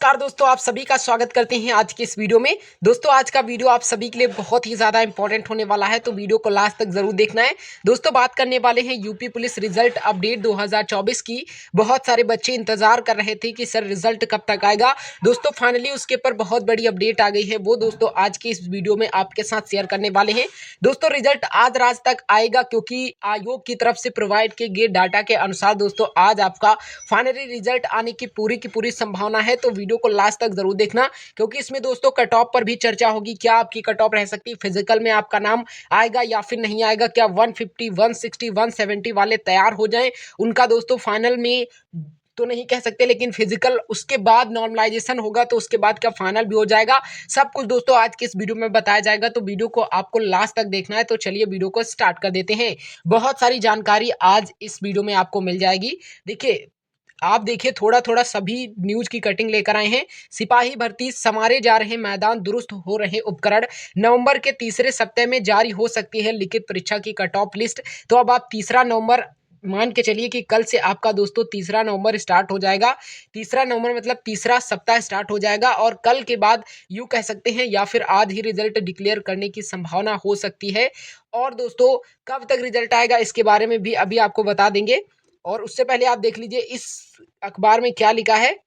नमस्कार दोस्तों, आप सभी का स्वागत करते हैं आज के इस वीडियो में। दोस्तों आज का वीडियो आप सभी के लिए बहुत ही ज़्यादा इंपॉर्टेंट होने वाला है, तो वीडियो को लास्ट तक ज़रूर देखना है। दोस्तों बात करने वाले हैं यूपी पुलिस रिजल्ट अपडेट 2024 की। बहुत सारे बच्चे इंतजार कर रहे थे कि सर रिजल्ट कब तक आएगा। दोस्तों फाइनली उसके ऊपर बहुत बड़ी अपडेट आ गई है, वो दोस्तों आज के इस वीडियो में आपके साथ शेयर करने वाले हैं। दोस्तों रिजल्ट आज रात तक आएगा, क्योंकि आयोग की तरफ से प्रोवाइड किए गए डाटा के अनुसार दोस्तों आज आपका फाइनली रिजल्ट आने की पूरी संभावना है। तो वीडियो को लास्ट तक जरूर देखना, क्योंकि इसमें दोस्तों कट ऑफ पर भी चर्चा होगी। क्या आपकी कट ऑफ रह सकती है, फिजिकल में आपका नाम आएगा या फिर नहीं आएगा, क्या 150 160 170 वाले तैयार हो जाएं, उनका दोस्तों फाइनल में तो नहीं कह सकते, लेकिन फिजिकल उसके बाद नॉर्मलाइजेशन होगा तो उसके बाद क्या फाइनल भी हो जाएगा। सब कुछ दोस्तों आज के इस वीडियो में बताया जाएगा, तो वीडियो को आपको लास्ट तक देखना है। तो चलिए वीडियो को स्टार्ट कर देते हैं। बहुत सारी जानकारी आज इस वीडियो में आपको मिल जाएगी। देखिए आप देखिए, थोड़ा थोड़ा सभी न्यूज की कटिंग लेकर आए हैं। सिपाही भर्ती, संवारे जा रहे मैदान, दुरुस्त हो रहे उपकरण, नवंबर के तीसरे सप्ताह में जारी हो सकती है लिखित परीक्षा की कट ऑफ लिस्ट। तो अब आप 3 नवंबर मान के चलिए कि कल से आपका दोस्तों 3 नवंबर स्टार्ट हो जाएगा। 3 नवंबर मतलब तीसरा सप्ताह स्टार्ट हो जाएगा, और कल के बाद यूं कह सकते हैं या फिर आज ही रिजल्ट डिक्लेयर करने की संभावना हो सकती है। और दोस्तों कब तक रिजल्ट आएगा इसके बारे में भी अभी आपको बता देंगे। और उससे पहले आप देख लीजिए इस अखबार में क्या लिखा है।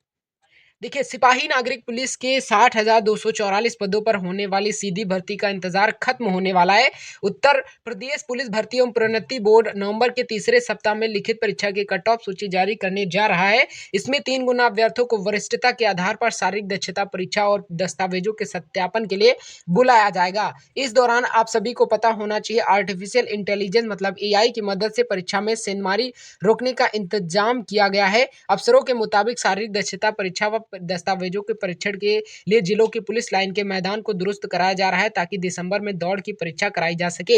देखिए, सिपाही नागरिक पुलिस के 60,244 पदों पर होने वाली सीधी भर्ती का इंतजार खत्म होने वाला है। उत्तर प्रदेश पुलिस भर्ती एवं प्रोन्नति बोर्ड नवंबर के तीसरे सप्ताह में लिखित परीक्षा की कट ऑफ सूची जारी करने जा रहा है। इसमें 3 गुना अभ्यर्थियों को वरिष्ठता के आधार पर शारीरिक दक्षता परीक्षा और दस्तावेजों के सत्यापन के लिए बुलाया जाएगा। इस दौरान आप सभी को पता होना चाहिए, आर्टिफिशियल इंटेलिजेंस मतलब एआई की मदद से परीक्षा में सेंधमारी रोकने का इंतजाम किया गया है। अफसरों के मुताबिक शारीरिक दक्षता परीक्षा व दस्तावेजों के परीक्षण के लिए जिलों की पुलिस लाइन के मैदान को दुरुस्त कराया जा रहा है, ताकि दिसंबर में दौड़ की परीक्षा कराई जा सके।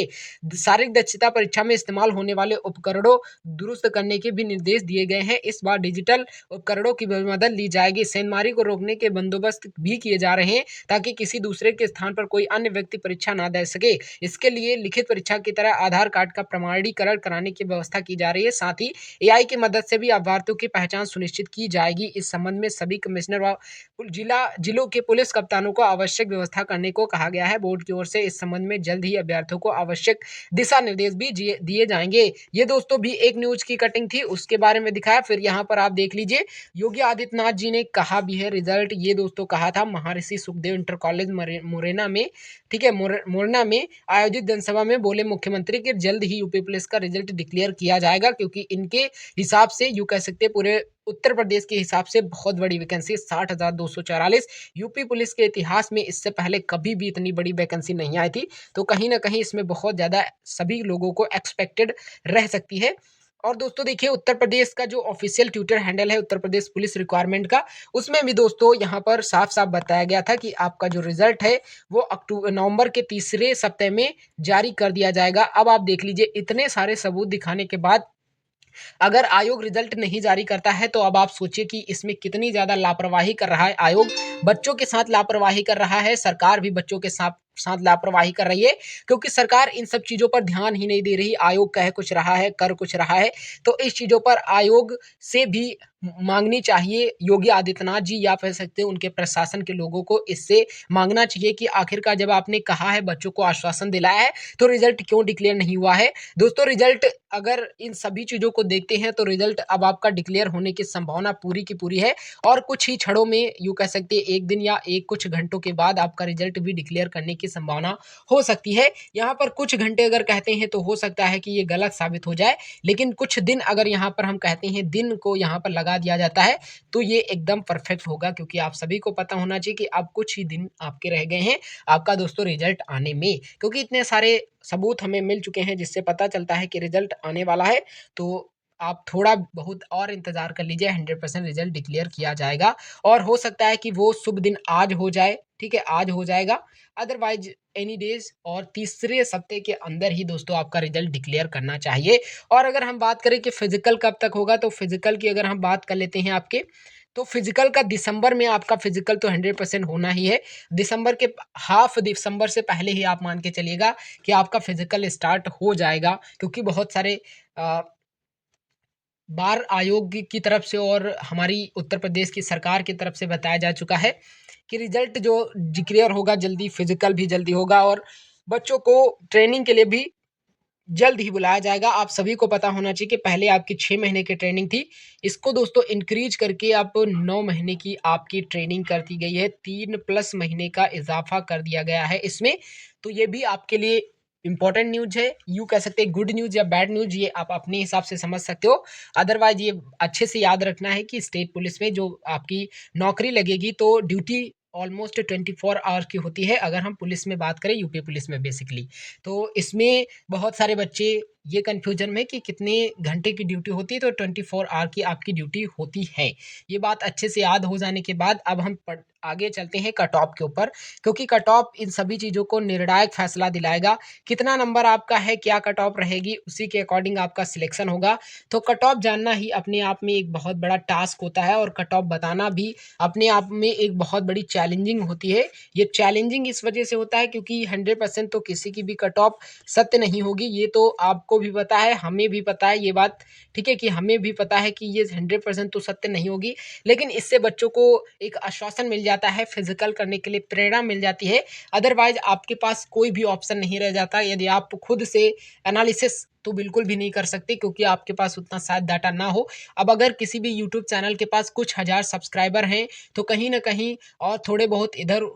शारीरिक दक्षता परीक्षा में इस्तेमाल होने वाले उपकरणों दुरुस्त करने के भी निर्देश दिए गए हैं। इस बार डिजिटल उपकरणों की भी मदद ली जाएगी। सेंधमारी को रोकने के बंदोबस्त भी किए जा रहे हैं, ताकि किसी दूसरे के स्थान पर कोई अन्य व्यक्ति परीक्षा ना दे सके। इसके लिए लिखित परीक्षा की तरह आधार कार्ड का प्रमाणीकरण कराने की व्यवस्था की जा रही है। साथ ही एआई की मदद से भी अभ्यर्थियों की पहचान सुनिश्चित की जाएगी। इस संबंध में सभी कमिश्नर व जिलों के पुलिस कप्तानों को आवश्यक व्यवस्था करने को कहा गया है। बोर्ड की ओर से इस संबंध में जल्द ही अभ्यर्थियों को आवश्यक दिशा निर्देश भी दिए जाएंगे। ये दोस्तों भी एक न्यूज की कटिंग थी, उसके बारे में दिखाया। फिर यहाँ पर आप देख लीजिए, योगी आदित्यनाथ जी ने कहा भी है रिजल्ट, ये दोस्तों कहा था महर्षि सुखदेव इंटर कॉलेज मुरैना में, ठीक है, मोरना में आयोजित जनसभा में बोले मुख्यमंत्री कि जल्द ही यूपी पुलिस का रिजल्ट डिक्लेयर किया जाएगा, क्योंकि इनके हिसाब से यूं कह सकते पूरे उत्तर प्रदेश के हिसाब से बहुत बड़ी वैकेंसी 60,244। यूपी पुलिस के इतिहास में इससे पहले कभी भी इतनी बड़ी वैकेंसी नहीं आई थी, तो कहीं ना कहीं इसमें बहुत ज़्यादा सभी लोगों को एक्सपेक्टेड रह सकती है। और दोस्तों देखिए, उत्तर प्रदेश का जो ऑफिशियल ट्विटर हैंडल है उत्तर प्रदेश पुलिस रिक्वायरमेंट का, उसमें भी दोस्तों यहाँ पर साफ साफ बताया गया था कि आपका जो रिजल्ट है वो नवंबर के तीसरे सप्ताह में जारी कर दिया जाएगा। अब आप देख लीजिए, इतने सारे सबूत दिखाने के बाद अगर आयोग रिजल्ट नहीं जारी करता है, तो अब आप सोचिए कि इसमें कितनी ज्यादा लापरवाही कर रहा है आयोग। बच्चों के साथ लापरवाही कर रहा है, सरकार भी बच्चों के साथ लापरवाही कर रही है, क्योंकि सरकार इन सब चीजों पर ध्यान ही नहीं दे रही। आयोग कह कुछ रहा है, कर कुछ रहा है, तो इस चीजों पर आयोग से भी मांगनी चाहिए। योगी आदित्यनाथ जी या कह सकते हैं उनके प्रशासन के लोगों को इससे मांगना चाहिए कि आखिरकार जब आपने कहा है, बच्चों को आश्वासन दिलाया है, तो रिजल्ट क्यों डिक्लेयर नहीं हुआ है। दोस्तों रिजल्ट अगर इन सभी चीजों को देखते हैं, तो रिजल्ट अब आपका डिक्लेयर होने की संभावना पूरी की पूरी है, और कुछ ही क्षणों में यूं कह सकते हैं एक दिन या कुछ घंटों के बाद आपका रिजल्ट भी डिक्लेयर करने की संभावना हो सकती है। यहाँ पर कुछ घंटे अगर कहते हैं तो हो सकता है कि ये गलत साबित हो जाए, लेकिन कुछ दिन अगर यहाँ पर हम कहते हैं दिन को यहाँ पर लगा दिया जाता है, तो ये एकदम परफेक्ट होगा, क्योंकि आप सभी को पता होना चाहिए कि अब कुछ ही दिन आपके रह गए हैं आपका दोस्तों रिजल्ट आने में, क्योंकि इतने सारे सबूत हमें मिल चुके हैं जिससे पता चलता है कि रिजल्ट आने वाला है। तो आप थोड़ा बहुत और इंतजार कर लीजिए, 100% रिजल्ट डिक्लेयर किया जाएगा, और हो सकता है कि वो शुभ दिन आज हो जाए, ठीक है, आज हो जाएगा। अदरवाइज एनी डेज और तीसरे सप्ते के अंदर ही दोस्तों आपका रिजल्ट डिक्लेयर करना चाहिए। और अगर हम बात करें कि फिजिकल कब तक होगा, तो फिजिकल की अगर हम बात कर लेते हैं आपके, तो फिजिकल का दिसंबर में आपका फिजिकल तो 100% होना ही है। दिसंबर के हाफ दिसंबर से पहले ही आप मान के चलिएगा कि आपका फिजिकल स्टार्ट हो जाएगा, क्योंकि बहुत सारे बार आयोग की तरफ से और हमारी उत्तर प्रदेश की सरकार की तरफ से बताया जा चुका है कि रिजल्ट जो डिक्लेयर होगा जल्दी, फिजिकल भी जल्दी होगा और बच्चों को ट्रेनिंग के लिए भी जल्द ही बुलाया जाएगा। आप सभी को पता होना चाहिए कि पहले आपकी 6 महीने की ट्रेनिंग थी। इसको दोस्तों इंक्रीज़ करके अब 9 महीने की आपकी ट्रेनिंग कर दी गई है। 3 प्लस महीने का इज़ाफ़ा कर दिया गया है इसमें। तो ये भी आपके लिए इम्पोर्टेंट न्यूज़ है। यूँ कह सकते हैं गुड न्यूज़ या बैड न्यूज़, ये आप अपने हिसाब से समझ सकते हो। अदरवाइज़ ये अच्छे से याद रखना है कि स्टेट पुलिस में जो आपकी नौकरी लगेगी तो ड्यूटी ऑलमोस्ट 24 आवर्स की होती है, अगर हम पुलिस में बात करें, यूपी पुलिस में बेसिकली। तो इसमें बहुत सारे बच्चे ये कन्फ्यूजन में कि कितने घंटे की ड्यूटी होती है, तो 24 आवर की आपकी ड्यूटी होती है। ये बात अच्छे से याद हो जाने के बाद अब हम आगे चलते हैं कट ऑफ के ऊपर, क्योंकि कट ऑफ इन सभी चीज़ों को निर्णायक फैसला दिलाएगा। कितना नंबर आपका है, क्या कट ऑफ रहेगी, उसी के अकॉर्डिंग आपका सिलेक्शन होगा। तो कट ऑफ जानना ही अपने आप में एक बहुत बड़ा टास्क होता है और कट ऑफ बताना भी अपने आप में एक बहुत बड़ी चैलेंजिंग होती है। ये चैलेंजिंग इस वजह से होता है क्योंकि 100% तो किसी की भी कट ऑफ सत्य नहीं होगी। ये तो आपको भी पता है, हमें भी पता है ये बात, ठीक है, कि हमें भी पता है कि ये 100% तो सत्य नहीं होगी। लेकिन इससे बच्चों को एक आश्वासन मिल जाता है, फिजिकल करने के लिए प्रेरणा मिल जाती है। अदरवाइज आपके पास कोई भी ऑप्शन नहीं रह जाता यदि आप खुद से एनालिसिस तो बिल्कुल भी नहीं कर सकते, क्योंकि आपके पास उतना शायद डाटा ना हो। अब अगर किसी भी यूट्यूब चैनल के पास कुछ हज़ार सब्सक्राइबर हैं, तो कहीं न कहीं और थोड़े बहुत इधर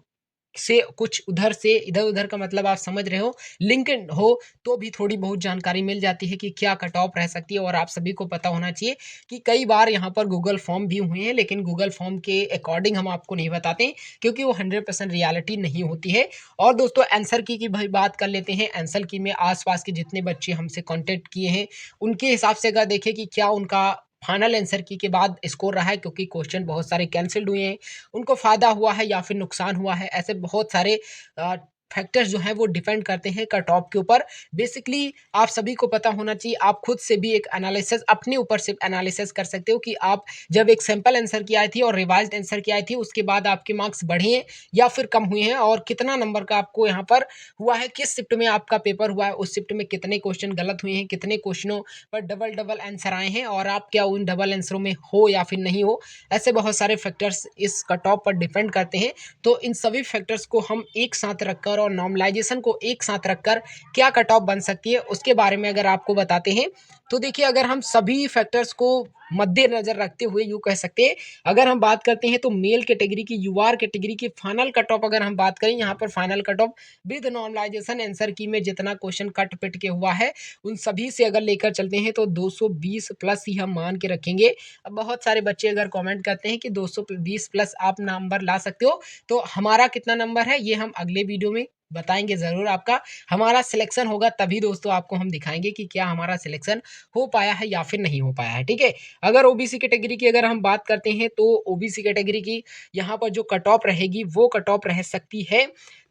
से कुछ उधर से इधर-उधर का मतलब आप समझ रहे हो, लिंक्ड हो, तो भी थोड़ी बहुत जानकारी मिल जाती है कि क्या कट ऑफ रह सकती है। और आप सभी को पता होना चाहिए कि कई बार यहाँ पर गूगल फॉर्म भी हुए हैं, लेकिन गूगल फॉर्म के अकॉर्डिंग हम आपको नहीं बताते, क्योंकि वो 100% रियलिटी नहीं होती है। और दोस्तों आंसर की भाई बात कर लेते हैं। आंसर की में आस-पास के जितने बच्चे हमसे कॉन्टैक्ट किए हैं, उनके हिसाब से अगर देखें कि क्या उनका फाइनल आंसर की के बाद स्कोर रहा है, क्योंकि क्वेश्चन बहुत सारे कैंसल्ड हुए हैं, उनको फ़ायदा हुआ है या फिर नुकसान हुआ है, ऐसे बहुत सारे अ, फैक्टर्स जो हैं वो डिपेंड करते हैं कट ऑफ के ऊपर। बेसिकली आप सभी को पता होना चाहिए, आप खुद से भी एक एनालिसिस अपने ऊपर से एनालिसिस कर सकते हो कि आप जब एक सिंपल आंसर की आई थी और रिवाइज्ड आंसर की आई थी, उसके बाद आपके मार्क्स बढ़े हैं या फिर कम हुए हैं, और कितना नंबर का आपको यहाँ पर हुआ है, किस शिफ्ट में आपका पेपर हुआ है, उस शिफ्ट में कितने क्वेश्चन गलत हुए हैं, कितने क्वेश्चनों पर डबल आंसर आए हैं, और आप क्या उन डबल आंसरों में हो या फिर नहीं हो। ऐसे बहुत सारे फैक्टर्स इस कट ऑफ पर डिपेंड करते हैं। तो इन सभी फैक्टर्स को हम एक साथ रखकर और नॉर्मलाइजेशन को एक साथ रखकर क्या कट ऑफ बन सकती है, उसके बारे में अगर आपको बताते हैं, तो देखिए अगर हम सभी फैक्टर्स को मद्देनजर रखते हुए यूँ कह सकते हैं, अगर हम बात करते हैं तो मेल कैटेगरी की, यूआर कैटेगरी की फाइनल कट ऑफ अगर हम बात करें, यहाँ पर final cut off with normalisation answer key में जितना क्वेश्चन कट पिट के हुआ है, उन सभी से अगर लेकर चलते हैं तो 220 प्लस ही हम मान के रखेंगे। अब बहुत सारे बच्चे अगर कमेंट करते हैं कि 220 प्लस आप नंबर ला सकते हो, तो हमारा कितना नंबर है ये हम अगले वीडियो में बताएंगे ज़रूर। आपका हमारा सिलेक्शन होगा तभी दोस्तों आपको हम दिखाएंगे कि क्या हमारा सिलेक्शन हो पाया है या फिर नहीं हो पाया है, ठीक है। अगर ओबीसी कैटेगरी की अगर हम बात करते हैं, तो ओबीसी कैटेगरी की यहाँ पर जो कट ऑफ रहेगी वो कट ऑफ रह सकती है,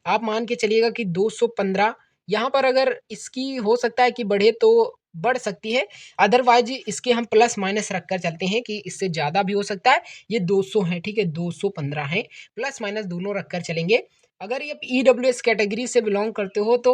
आप मान के चलिएगा कि 215। यहाँ पर अगर इसकी हो सकता है कि बढ़े तो बढ़ सकती है, अदरवाइज इसके हम प्लस माइनस रखकर चलते हैं कि इससे ज़्यादा भी हो सकता है। ये 200 है, ठीक है, 215 है, प्लस माइनस दोनों रखकर चलेंगे। अगर ये ईडब्ल्यूएस कैटेगरी से बिलोंग करते हो तो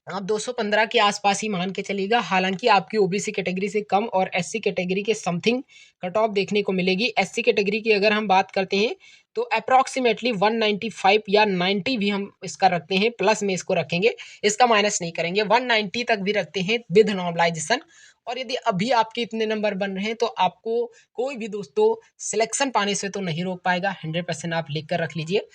आप 215 के आसपास ही मान के चलिएगा। हालाँकि आपकी ओबीसी कैटेगरी से कम और एससी कैटेगरी के समथिंग कट ऑफ देखने को मिलेगी। एससी कैटेगरी की अगर हम बात करते हैं, तो अप्रॉक्सिमेटली 195 या 90 भी हम इसका रखते हैं, प्लस में इसको रखेंगे, इसका माइनस नहीं करेंगे, 190 तक भी रखते हैं विद नॉर्मलाइजेशन। और यदि अभी आपके इतने नंबर बन रहे हैं, तो आपको कोई भी दोस्तों सिलेक्शन पाने से तो नहीं रोक पाएगा, 100% आप लिख कर रख लीजिए।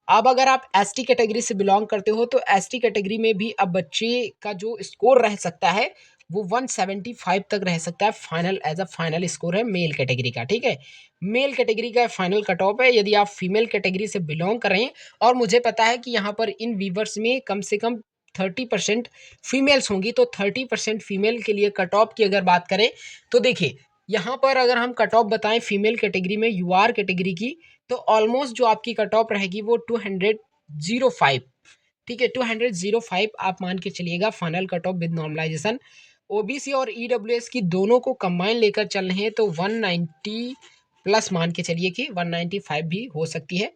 अब अगर आप एसटी कैटेगरी से बिलॉन्ग करते हो, तो एसटी कैटेगरी में भी अब बच्चे का जो स्कोर रह सकता है वो 175 तक रह सकता है, final as a final score है मेल कैटेगरी का, ठीक है। मेल कैटेगरी का फाइनल कट ऑफ है। यदि आप फीमेल कैटेगरी से बिलोंग कर रहे हैं, और मुझे पता है कि यहाँ पर इन व्यूवर्स में कम से कम 30% फीमेल्स होंगी, तो 30% फीमेल के लिए कट ऑफ की अगर बात करें, तो देखिए यहाँ पर अगर हम कट ऑफ बताएं फीमेल कैटेगरी में यूआर कैटेगरी की, तो ऑलमोस्ट जो आपकी कट ऑफ रहेगी वो 205, ठीक है, 205 आप मान के चलिएगा final cut off with normalisation. OBC और ईडब्ल्यूएस की दोनों को कंबाइन लेकर चल रहे हैं, तो 190 प्लस मान के चलिए कि 195 भी हो सकती है।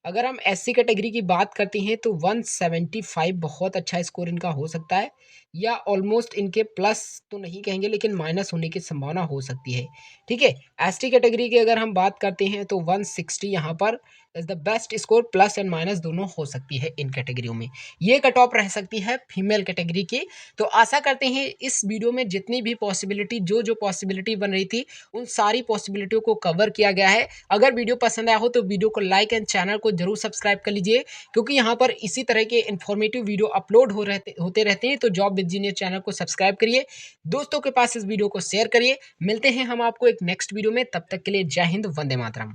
अगर हम एससी कैटेगरी की बात करते हैं तो 175 बहुत अच्छा स्कोर इनका हो सकता है, या ऑलमोस्ट इनके प्लस तो नहीं कहेंगे लेकिन माइनस होने की संभावना हो सकती है। ठीक है, एसटी कैटेगरी की अगर हम बात करते हैं तो 160 यहाँ पर is the best score, plus and minus दोनों हो सकती है इन कैटेगरियों में। ये कट ऑफ रह सकती है फीमेल कैटेगरी की। तो आशा करते हैं इस वीडियो में जितनी भी पॉसिबिलिटी जो पॉसिबिलिटी बन रही थी उन सारी पॉसिबिलिटियों को कवर किया गया है। अगर वीडियो पसंद आया हो तो वीडियो को लाइक एंड चैनल को जरूर सब्सक्राइब कर लीजिए, क्योंकि यहाँ पर इसी तरह के इन्फॉर्मेटिव वीडियो अपलोड होते रहते हैं। तो जॉब विद जीनियस चैनल को सब्सक्राइब करिए, दोस्तों के पास इस वीडियो को शेयर करिए। मिलते हैं हम आपको एक नेक्स्ट वीडियो में, तब तक के लिए जय हिंद, वंदे मातरम।